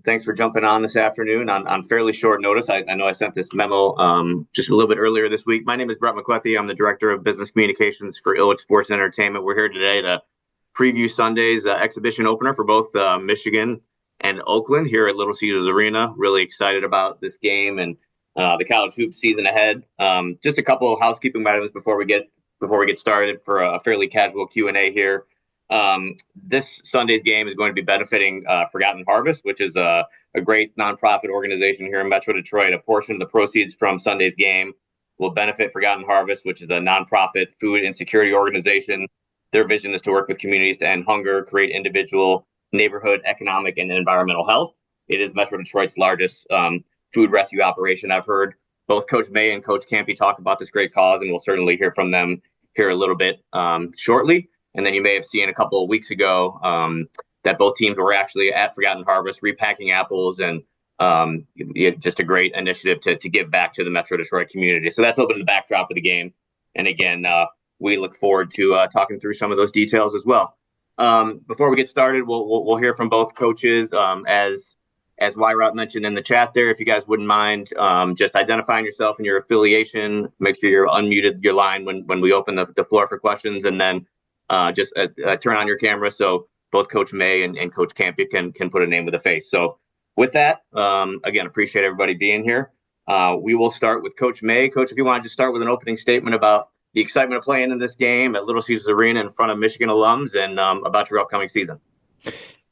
Thanks for jumping on this afternoon on fairly short notice. I know I sent this memo just a little bit earlier this week. My name is Brett McClethy. I'm the Director of Business Communications for Illich Sports and Entertainment. We're here today to preview Sunday's exhibition opener for both Michigan and Oakland here at Little Caesars Arena. Really excited about this game and the college hoop season ahead. Just a couple of housekeeping items before we get started for a fairly casual Q&A here. This Sunday's game is going to be benefiting Forgotten Harvest, which is a great nonprofit organization here in Metro Detroit. A portion of the proceeds from Sunday's game will benefit Forgotten Harvest, which is a nonprofit food insecurity organization. Their vision is to work with communities to end hunger, create individual, neighborhood, economic, and environmental health. It is Metro Detroit's largest food rescue operation. I've heard both Coach May and Coach Kampe talk about this great cause, and we'll certainly hear from them here a little bit shortly. And then you may have seen a couple of weeks ago that both teams were actually at Forgotten Harvest repacking apples, and just a great initiative to give back to the Metro Detroit community. So that's a little bit of the backdrop of the game. And again, we look forward to talking through some of those details as well. Before we get started, we'll hear from both coaches. As Wyrot mentioned in the chat there, if you guys wouldn't mind just identifying yourself and your affiliation, make sure you're unmuted your line when we open the floor for questions, and then just turn on your camera so both Coach May and Coach Kampe can put a name with a face. So with that, again, appreciate everybody being here. We will start with Coach May. Coach, if you want to just start with an opening statement about the excitement of playing in this game at Little Caesars Arena in front of Michigan alums and about your upcoming season.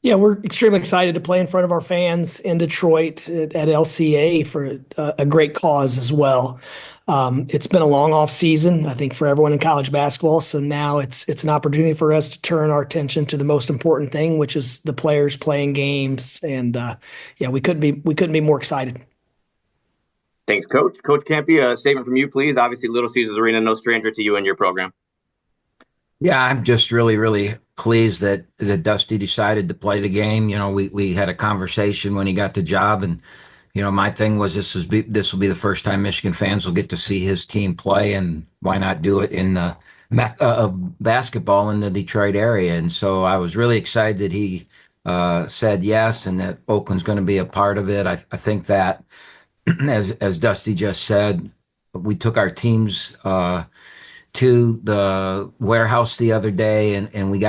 Yeah, we're extremely excited to play in front of our fans in Detroit at LCA for a great cause as well. It's been a long off season, I think, for everyone in college basketball. So now it's an opportunity for us to turn our attention to the most important thing, which is the players playing games. And we couldn't be more excited. Thanks, Coach. Coach Kampe, a statement from you, please. Obviously, Little Caesars Arena, no stranger to you and your program. Yeah, I'm just really, really pleased that Dusty decided to play the game. You know, we had a conversation when he got the job, and my thing was this will be the first time Michigan fans will get to see his team play, and why not do it in the basketball in the Detroit area? And so I was really excited that he said yes, and that Oakland's going to be a part of it. I think that as Dusty just said, we took our teams to the warehouse the other day, and we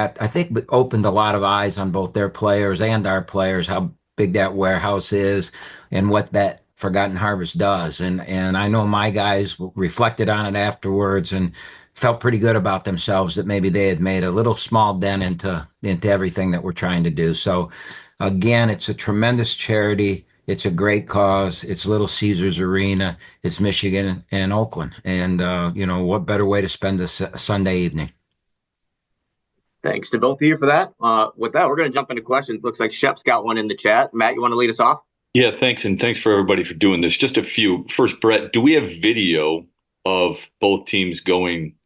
opened a lot of eyes on both their players and our players, how big that warehouse is and what that Forgotten Harvest does. And I know my guys reflected on it afterwards and felt pretty good about themselves that maybe they had made a little small dent into everything that we're trying to do. So again, it's a tremendous charity. It's a great cause. It's Little Caesars Arena. It's Michigan and Oakland. And, what better way to spend a Sunday evening? Thanks to both of you for that. With that, we're going to jump into questions. Looks like Shep's got one in the chat. Matt, you want to lead us off? Yeah, thanks. And thanks for everybody for doing this. Just a few. First, Brett, do we have video of both teams going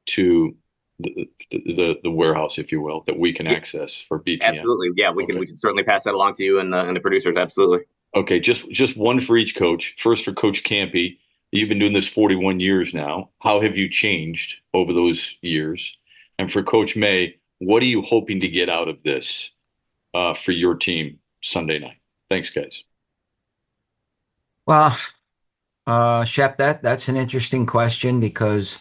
to the warehouse, if you will, that we can access for BTN? Absolutely. Yeah, we can certainly pass that along to you and the producers. Absolutely. Okay, just one for each coach. First for Coach Kampe. You've been doing this 41 years now. How have you changed over those years? And for Coach May, what are you hoping to get out of this for your team Sunday night? Thanks, guys. Well, Shep, that's an interesting question because,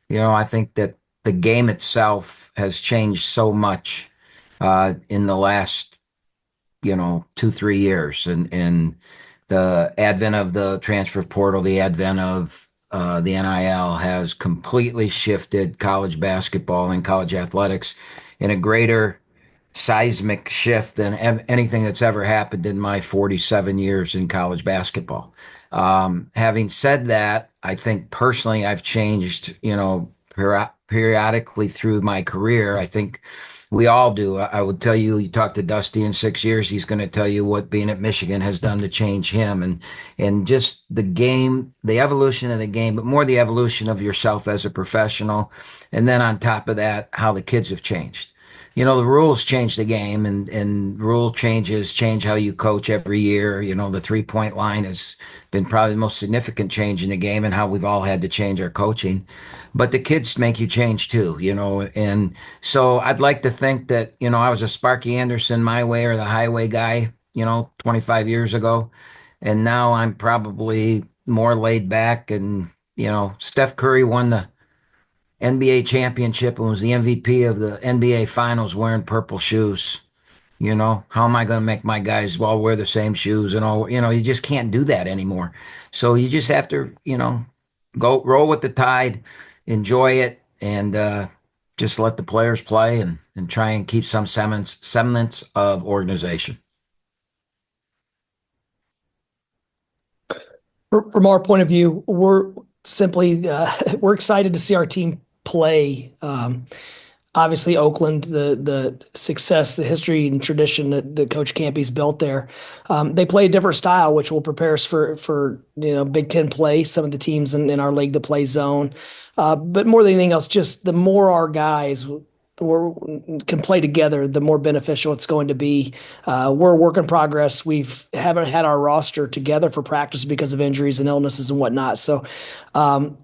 I think that the game itself has changed so much in the last 2-3 years, and the advent of the transfer portal, the advent of the NIL has completely shifted college basketball and college athletics in a greater seismic shift than anything that's ever happened in my 47 years in college basketball. Having said that, I think personally I've changed, periodically through my career. I think we all do. I would tell you, you talk to Dusty in 6 years, he's going to tell you what being at Michigan has done to change him, and just the game, the evolution of the game, but more the evolution of yourself as a professional. And then on top of that, how the kids have changed. The rules change the game, and rule changes change how you coach every year. The 3-point line has been probably the most significant change in the game, and how we've all had to change our coaching. But the kids make you change too, and so I'd like to think that, I was a Sparky Anderson my way or the highway guy, 25 years ago. And now I'm probably more laid back. And, Steph Curry won the NBA championship and was the MVP of the NBA finals wearing purple shoes. How am I going to make my guys all wear the same shoes and all? You just can't do that anymore. So you just have to, go roll with the tide, enjoy it, and just let the players play and try and keep some semblance of organization. From our point of view, we're simply we're excited to see our team play. Obviously, Oakland, the success, the history and tradition that Coach Kampe's built there. They play a different style, which will prepare us for Big Ten play. Some of the teams in our league that play zone, but more than anything else, just the more our guys can play together, the more beneficial it's going to be. We're a work in progress. Haven't had our roster together for practice because of injuries and illnesses and whatnot. So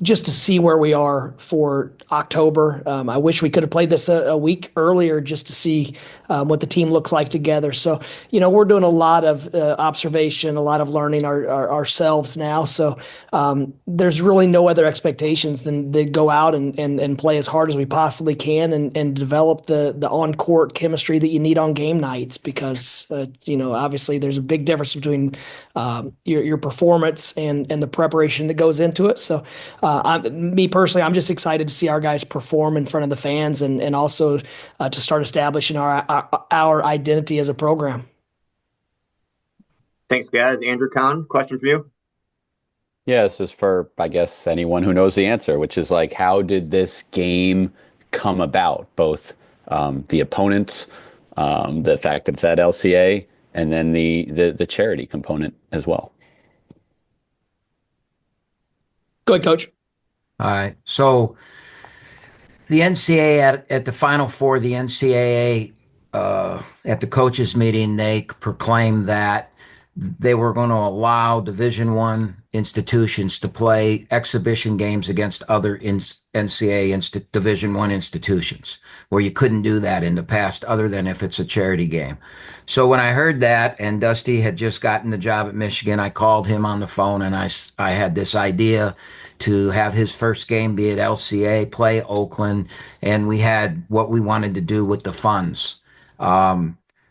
just to see where we are for October, I wish we could have played this a week earlier just to see what the team looks like together. So, we're doing a lot of observation, a lot of learning ourselves now. So there's really no other expectations than to go out and play as hard as we possibly can and develop the on-court chemistry that you need on game nights because, obviously there's a big difference between your performance and the preparation that goes into it. So me personally, I'm just excited to see our guys perform in front of the fans and also to start establishing our identity as a program. Thanks, guys. Andrew Kahn, question for you. Yeah, this is for, I guess, anyone who knows the answer, which is like, how did this game come about? Both the opponents, the fact that it's at LCA, and then the charity component as well. Go ahead, Coach. All right. So the NCAA at the Final Four, the NCAA at the coaches meeting, they proclaimed that they were going to allow Division I institutions to play exhibition games against other NCAA Division I institutions, where you couldn't do that in the past, other than if it's a charity game. So when I heard that, and Dusty had just gotten the job at Michigan, I called him on the phone, and I had this idea to have his first game be at LCA, play Oakland, and we had what we wanted to do with the funds.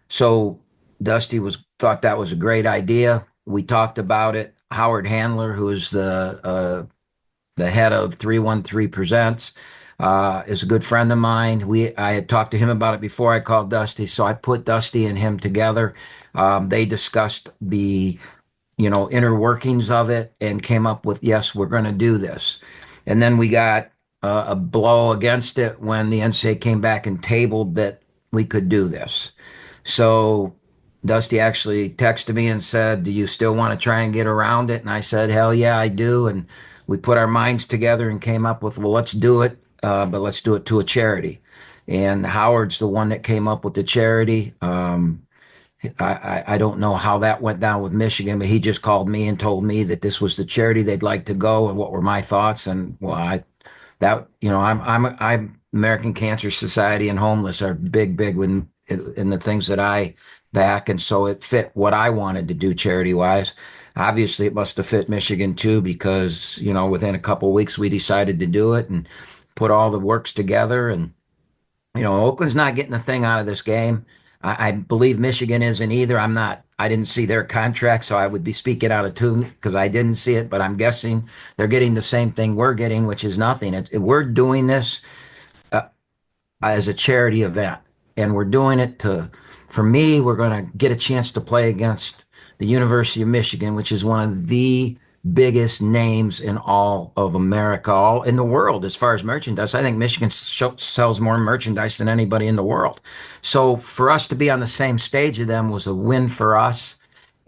So Dusty thought that was a great idea. We talked about it. Howard Handler, who is the head of 313 Presents, is a good friend of mine. I had talked to him about it before I called Dusty, so I put Dusty and him together. They discussed the inner workings of it and came up with, yes, we're going to do this. And then we got a blow against it when the NCAA came back and tabled that we could do this. So Dusty actually texted me and said, do you still want to try and get around it? And I said, hell yeah, I do. And we put our minds together and came up with, well, let's do it, but let's do it to a charity. And Howard's the one that came up with the charity. I don't know how that went down with Michigan, but he just called me and told me that this was the charity they'd like to go and what were my thoughts. And well, I'm American Cancer Society and homeless are big in the things that I back, and so it fit what I wanted to do charity wise. Obviously, it must have fit Michigan too, because within a couple of weeks we decided to do it and put all the works together. And Oakland's not getting a thing out of this game. I believe Michigan isn't either. I didn't see their contract, so I would be speaking out of tune because I didn't see it, but I'm guessing they're getting the same thing we're getting, which is nothing. We're doing this as a charity event, and we're doing it for me, we're going to get a chance to play against the University of Michigan, which is one of the biggest names in all of America, all in the world as far as merchandise. I think Michigan sells more merchandise than anybody in the world. So for us to be on the same stage of them was a win for us.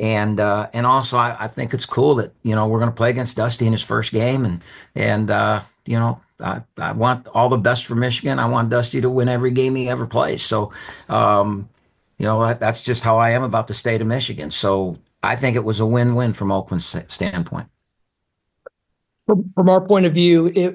And also I think it's cool that, we're going to play against Dusty in his first game. And I want all the best for Michigan. I want Dusty to win every game he ever plays. So, that's just how I am about the state of Michigan. So I think it was a win-win from Oakland's standpoint. From our point of view,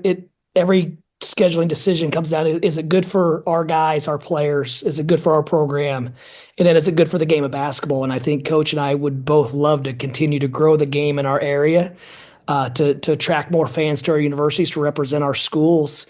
every scheduling decision comes down to, is it good for our guys, our players? Is it good for our program? And then is it good for the game of basketball? And I think Coach and I would both love to continue to grow the game in our area, to attract more fans to our universities, to represent our schools.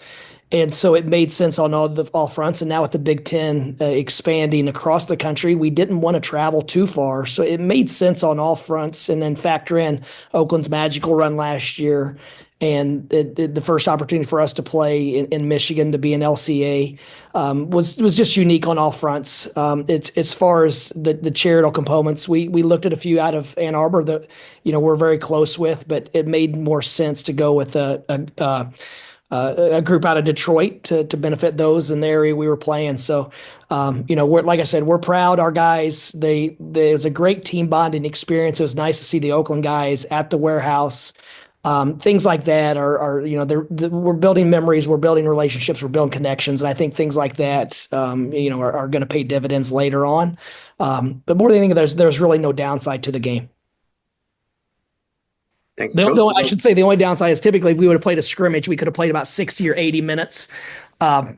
And so it made sense on all fronts. And now with the Big Ten expanding across the country, we didn't want to travel too far. So it made sense on all fronts. And then factor in Oakland's magical run last year, and the first opportunity for us to play in Michigan, to be an LCA, was just unique on all fronts. It's as far as the charitable components, we looked at a few out of Ann Arbor that we're very close with, but it made more sense to go with a group out of Detroit to benefit those in the area we were playing. So, we're, like I said, we're proud. Our guys, there's a great team bonding experience. It was nice to see the Oakland guys at the warehouse. Things like that we're building memories, we're building relationships, we're building connections, and I think things like that, are going to pay dividends later on. But more than anything, there's really no downside to the game. Thanks, I should say the only downside is typically if we would have played a scrimmage, we could have played about 60 or 80 minutes. But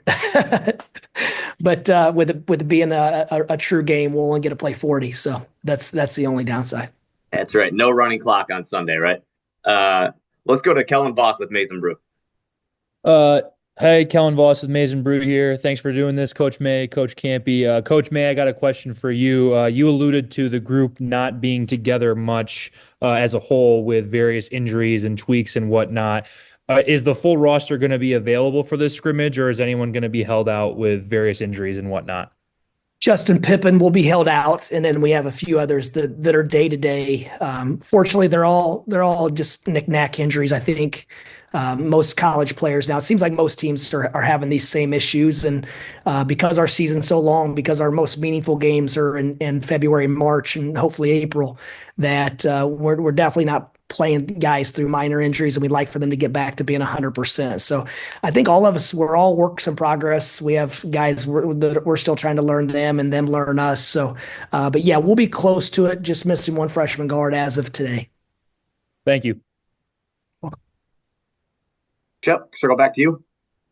with it being a true game, we'll only get to play 40. So that's the only downside. That's right. No running clock on Sunday, right? Let's go to Kellen Voss with Mason Brew. Hey, Kellen Voss with Mason Brew here. Thanks for doing this, Coach May, Coach Kampe. Coach May, I got a question for you. You alluded to the group not being together much as a whole with various injuries and tweaks and whatnot. Is the full roster going to be available for this scrimmage, or is anyone going to be held out with various injuries and whatnot? Justin Pippen will be held out, and then we have a few others that are day to day. Fortunately, they're all just knick-knack injuries. I think most college players now, it seems like most teams are having these same issues, and because our season's so long, because our most meaningful games are in February, March, and hopefully April, that we're definitely not playing guys through minor injuries, and we'd like for them to get back to being 100%. So I think all of us, we're all works in progress. We have guys we're still trying to learn them and them learn us. So, but yeah, we'll be close to it. Just missing one freshman guard as of today. Thank you. Chuck, circle back to you.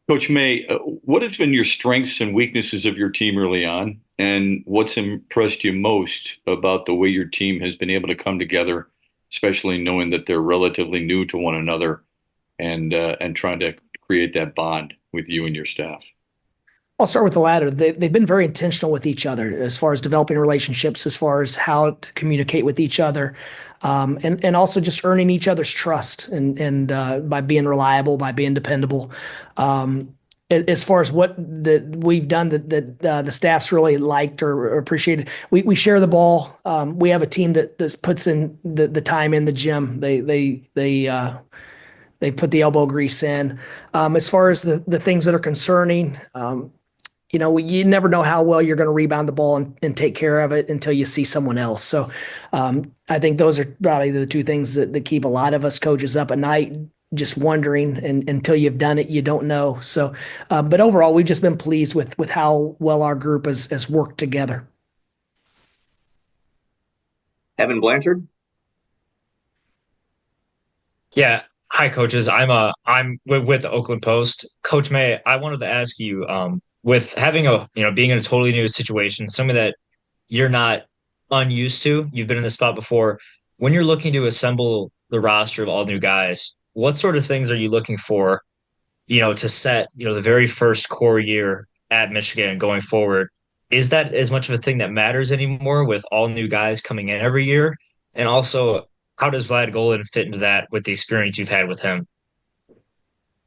Coach May, what has been your strengths and weaknesses of your team early on, and what's impressed you most about the way your team has been able to come together, especially knowing that they're relatively new to one another, and trying to create that bond with you and your staff? I'll start with the latter. They've been very intentional with each other as far as developing relationships, as far as how to communicate with each other, and also just earning each other's trust and by being reliable, by being dependable. As far as what we've done that the staff's really liked or appreciated, we share the ball. We have a team that puts in the time in the gym. They put the elbow grease in. As far as the things that are concerning, you never know how well you're going to rebound the ball and take care of it until you see someone else. So I think those are probably the two things that keep a lot of us coaches up at night, just wondering, and until you've done it, you don't know. So, but overall, we've just been pleased with how well our group has worked together. Evan Blanchard. Yeah. Hi, coaches. I'm with the Oakland Post. Coach May, I wanted to ask you, with having being in a totally new situation, something that you're not unused to, you've been in this spot before. When you're looking to assemble the roster of all new guys, what sort of things are you looking for, to set, the very first core year at Michigan going forward? Is that as much of a thing that matters anymore with all new guys coming in every year? And also, how does Vlad Golan fit into that with the experience you've had with him?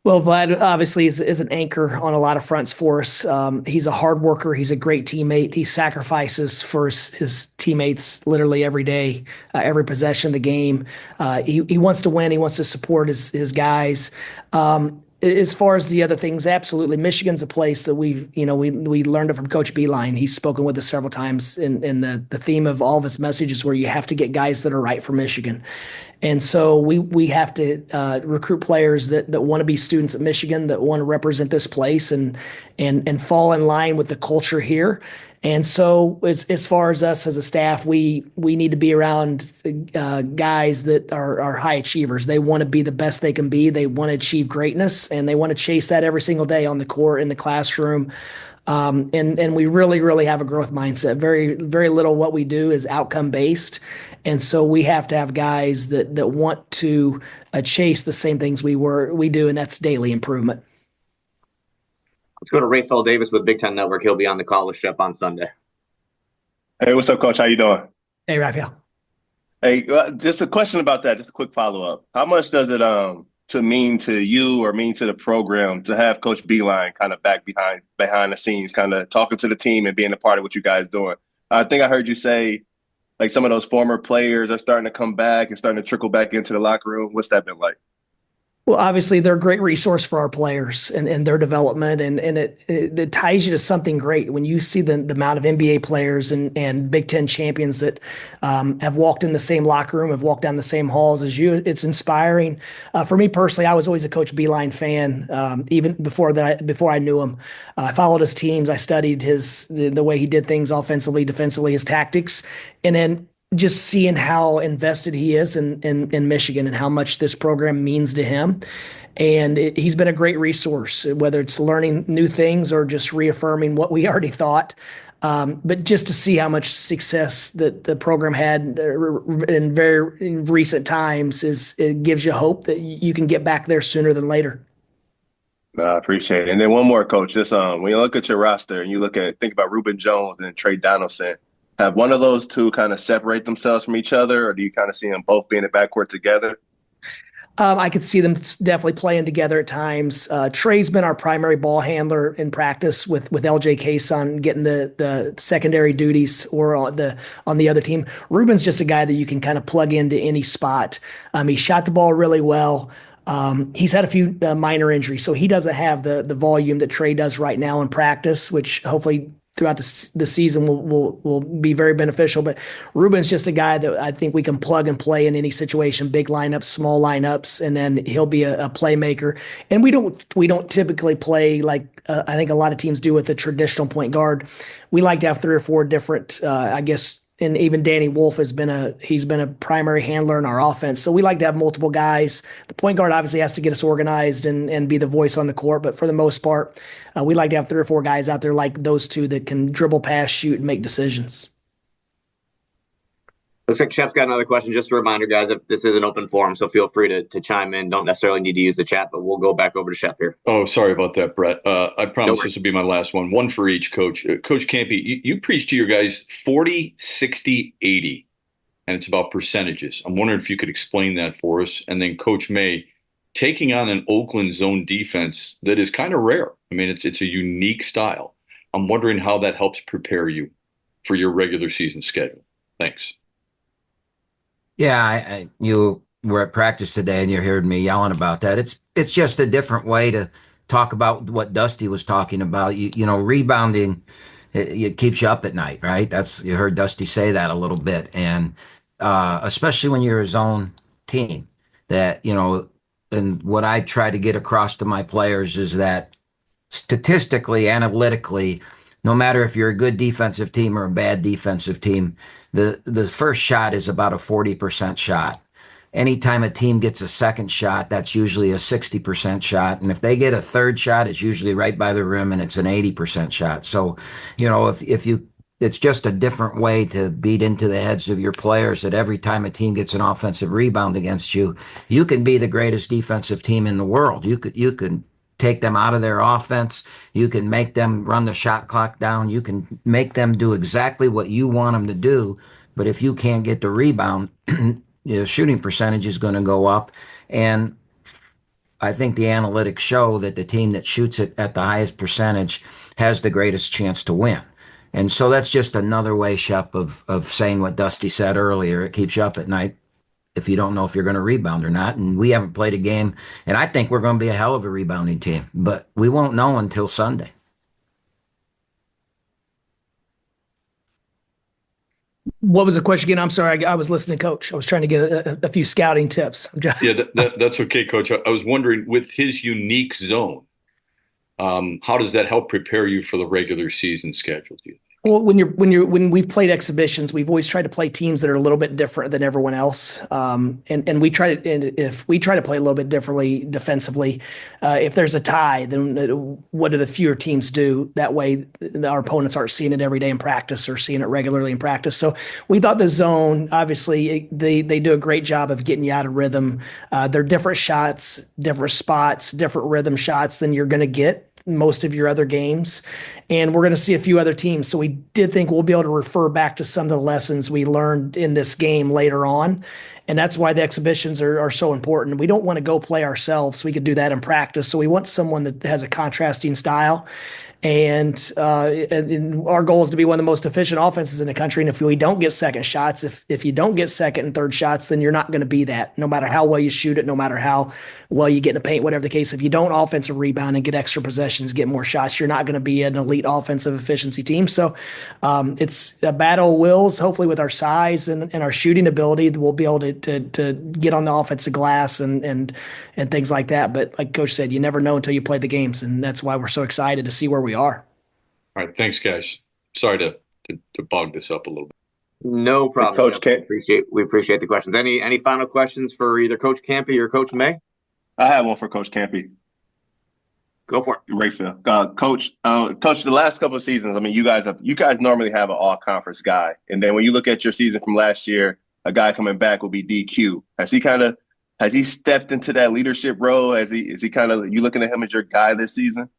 Well, Vlad obviously is an anchor on a lot of fronts for us. He's a hard worker. He's a great teammate. He sacrifices for his teammates literally every day, every possession of the game. He wants to win. He wants to support his guys. As far as the other things, absolutely. Michigan's a place that we learned it from Coach Beeline. He's spoken with us several times, and the theme of all of his messages where you have to get guys that are right for Michigan. And so we have to recruit players that want to be students at Michigan, that want to represent this place and fall in line with the culture here. And so as far as us as a staff, we need to be around guys that are high achievers. They want to be the best they can be. They want to achieve greatness, and they want to chase that every single day on the court, in the classroom. And we really have a growth mindset. Very little what we do is outcome based, and so we have to have guys that want to chase the same things we do, and that's daily improvement. Let's go to Rafael Davis with Big Ten Network. He'll be on the call with Shep on Sunday. Hey, what's up, Coach? How you doing? Hey, Raphael. Hey, just a question about that. Just a quick follow-up. How much does it to mean to you or mean to the program to have Coach Beeline kind of back behind the scenes, kind of talking to the team and being a part of what you guys doing? I think I heard you say like some of those former players are starting to come back and starting to trickle back into the locker room. What's that been like? Well, obviously, they're a great resource for our players and their development, and it ties you to something great when you see the amount of NBA players and Big Ten champions that have walked in the same locker room, have walked down the same halls as you. It's inspiring. For me personally, I was always a Coach Beeline fan, even before I knew him. I followed his teams. I studied the way he did things offensively, defensively, his tactics, and then just seeing how invested he is in Michigan and how much this program means to him. And he's been a great resource, whether it's learning new things or just reaffirming what we already thought. But just to see how much success that the program had in recent times it gives you hope that you can get back there sooner than later. No, I appreciate it. And then one more, Coach. Just when you look at your roster and you think about Reuben Jones and Trey Donaldson, have one of those two kind of separate themselves from each other, or do you kind of see them both being in the backcourt together? I could see them definitely playing together at times. Trey's been our primary ball handler in practice with LJ Kason getting the secondary duties or on the other team. Ruben's just a guy that you can kind of plug into any spot. He shot the ball really well. He's had a few minor injuries, so he doesn't have the volume that Trey does right now in practice, which hopefully throughout the season will be very beneficial. But Ruben's just a guy that I think we can plug and play in any situation, big lineups, small lineups, and then he'll be a playmaker. And we don't typically play like I think a lot of teams do with a traditional point guard. We like to have 3 or 4 different, I guess. And even Danny Wolf he's been a primary handler in our offense. So we like to have multiple guys. The point guard obviously has to get us organized and be the voice on the court. But for the most part, we like to have 3 or 4 guys out there like those two that can dribble, pass, shoot, and make decisions. Looks like Shep's got another question. Just a reminder, guys, if this is an open forum, so feel free to chime in. Don't necessarily need to use the chat, but we'll go back over to Shep here. Oh, sorry about that, Brett. I promise this will be my last one. One for each, Coach. Coach Kampe, you preach to your guys 40, 60, 80, and it's about percentages. I'm wondering if you could explain that for us. And then Coach May, taking on an Oakland zone defense that is kind of rare. I mean, it's a unique style. I'm wondering how that helps prepare you for your regular season schedule. Thanks. Yeah, you were at practice today and you heard me yelling about that. It's just a different way to talk about what Dusty was talking about. You know, rebounding it keeps you up at night, right? You heard Dusty say that a little bit, and especially when you're a zone team. That and what I try to get across to my players is that statistically, analytically, no matter if you're a good defensive team or a bad defensive team, the first shot is about a 40% shot. Anytime a team gets a second shot, that's usually a 60% shot. And if they get a third shot, it's usually right by the rim and it's an 80% shot. So, it's just a different way to beat into the heads of your players that every time a team gets an offensive rebound against you, you can be the greatest defensive team in the world. You could take them out of their offense. You can make them run the shot clock down. You can make them do exactly what you want them to do. But if you can't get the rebound, your shooting percentage is going to go up. And I think the analytics show that the team that shoots it at the highest percentage has the greatest chance to win. And so that's just another way, Shep, of saying what Dusty said earlier. It keeps you up at night if you don't know if you're going to rebound or not. And we haven't played a game, and I think we're going to be a hell of a rebounding team, but we won't know until Sunday. What was the question again? I'm sorry. I was listening, Coach. I was trying to get a few scouting tips. Yeah, that's okay, Coach. I was wondering, with his unique zone, how does that help prepare you for the regular season schedule, do you think? Well, when we've played exhibitions, we've always tried to play teams that are a little bit different than everyone else. And we try to, and if we try to play a little bit differently defensively, if there's a tie, then what do the fewer teams do? That way, our opponents aren't seeing it every day in practice or seeing it regularly in practice. So we thought the zone, obviously, they do a great job of getting you out of rhythm. They're different shots, different spots, different rhythm shots than you're going to get most of your other games. And we're going to see a few other teams. So we did think we'll be able to refer back to some of the lessons we learned in this game later on. And that's why the exhibitions are so important. We don't want to go play ourselves. We could do that in practice. So we want someone that has a contrasting style. And our goal is to be one of the most efficient offenses in the country. And if we don't get second shots, if you don't get second and third shots, then you're not going to be that. No matter how well you shoot it, no matter how well you get in the paint, whatever the case. If you don't offensive rebound and get extra possessions, get more shots, you're not going to be an elite offensive efficiency team. So it's a battle of wills. Hopefully, with our size and our shooting ability, we'll be able to get on the offensive glass and things like that. But like Coach said, you never know until you play the games, and that's why we're so excited to see where we are. All right, thanks, guys. Sorry to bog this up a little bit. No problem, Coach Camp. We appreciate the questions. Any final questions for either Coach Kampe or Coach May? I have one for Coach Kampe. Go for it. Rayfield. Coach, the last couple of seasons, I mean, you guys normally have an all-conference guy. And then when you look at your season from last year, a guy coming back will be DQ. Has he stepped into that leadership role? Is he kind of, you looking at him as your guy this season?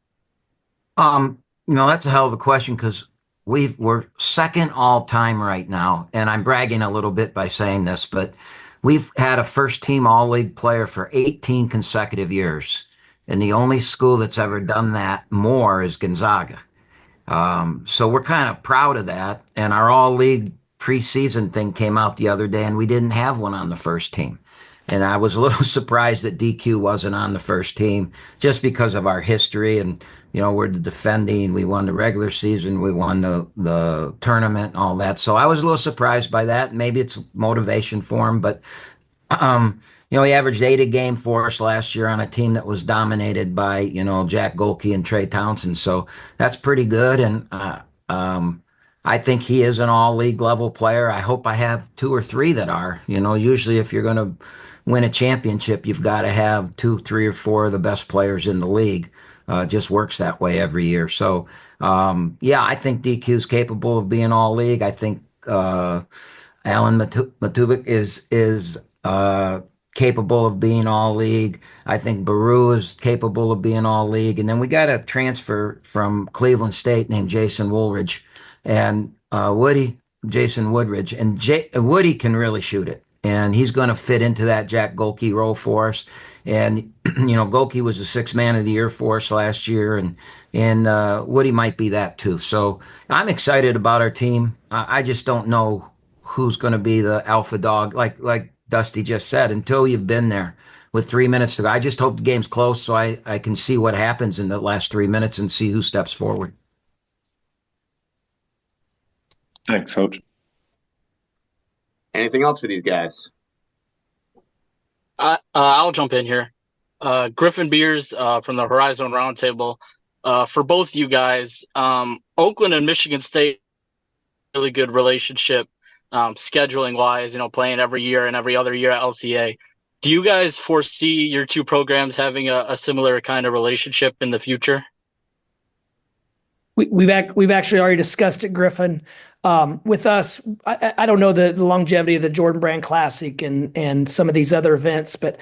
That's a hell of a question because we're second all time right now. And I'm bragging a little bit by saying this, but we've had a first team all league player for 18 consecutive years. And the only school that's ever done that more is Gonzaga. So we're kind of proud of that. And our all league preseason thing came out the other day and we didn't have one on the first team. And I was a little surprised that DQ wasn't on the first team just because of our history. And, we're the defending. We won the regular season. We won the tournament and all that. So I was a little surprised by that. Maybe it's motivation for him. But, he averaged 8 a game for us last year on a team that was dominated by, Jack Golke and Trey Townsend. So that's pretty good. And I think he is an all-league level player. I hope I have 2 or 3 that are. Usually if you're going to win a championship, you've got to have 2, 3, or 4 of the best players in the league. It just works that way every year. So, I think DQ is capable of being all-league. I think Alan Matubik is capable of being all-league. I think Baru is capable of being all-league. And then we got a transfer from Cleveland State named Jason Woolridge. And Jason Woodridge, and Woody can really shoot it. And he's going to fit into that Jack Golke role for us. And, Golke was the 6th man of the year for us last year. And Woody might be that too. So I'm excited about our team. I just don't know who's going to be the alpha dog, like Dusty just said, until you've been there with 3 minutes to go. I just hope the game's close so I can see what happens in the last 3 minutes and see who steps forward. Thanks, Coach. Anything else for these guys? I'll jump in here. Griffin Beers from the Horizon Roundtable. For both you guys, Oakland and Michigan State, really good relationship scheduling wise, playing every year and every other year at LCA. Do you guys foresee your 2 programs having a similar kind of relationship in the future? We've actually already discussed it, Griffin. With us, I don't know the longevity of the Jordan Brand Classic and some of these other events, but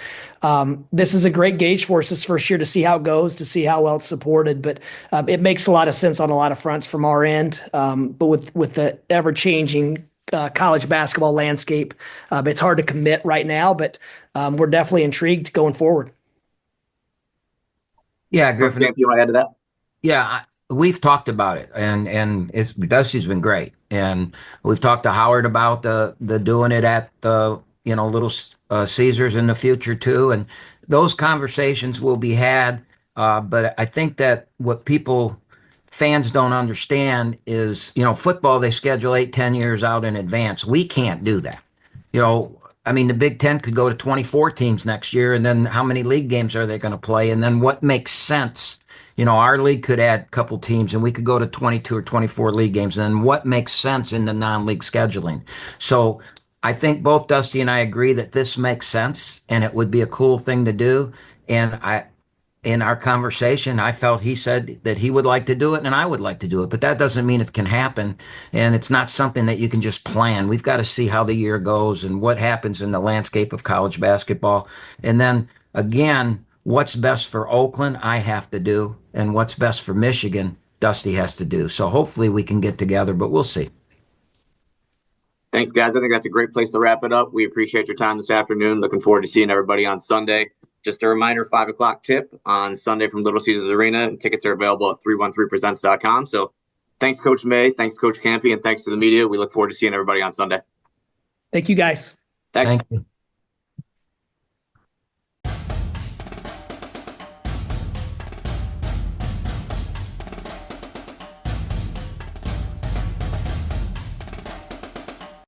this is a great gauge for us this first year to see how it goes, to see how well it's supported. But it makes a lot of sense on a lot of fronts from our end. But with the ever-changing college basketball landscape, it's hard to commit right now, but we're definitely intrigued going forward. Yeah, Griffin. You want to add to that? Yeah, we've talked about it, and Dusty's been great, and we've talked to Howard about the doing it at the Little Caesars in the future too, and those conversations will be had. But I think that what fans don't understand is football, they schedule 8-10 years out in advance. We can't do that. The Big Ten could go to 24 teams next year, and then how many league games are they going to play, and then what makes sense our league could add a couple teams and we could go to 22 or 24 league games. And then what makes sense in the non-league scheduling? So I think both Dusty and I agree that this makes sense and it would be a cool thing to do. And in our conversation, I felt he said that he would like to do it and I would like to do it, but that doesn't mean it can happen. And it's not something that you can just plan. We've got to see how the year goes and what happens in the landscape of college basketball. And then again, what's best for Oakland, I have to do. And what's best for Michigan, Dusty has to do. So hopefully we can get together, but we'll see. Thanks, guys. I think that's a great place to wrap it up. We appreciate your time this afternoon. Looking forward to seeing everybody on Sunday. Just a reminder, 5 o'clock tip on Sunday from Little Caesars Arena. And tickets are available at 313presents.com. So thanks, Coach May. Thanks, Coach Kampe. And thanks to the media. We look forward to seeing everybody on Sunday. Thank you, guys. Thanks. Thank you.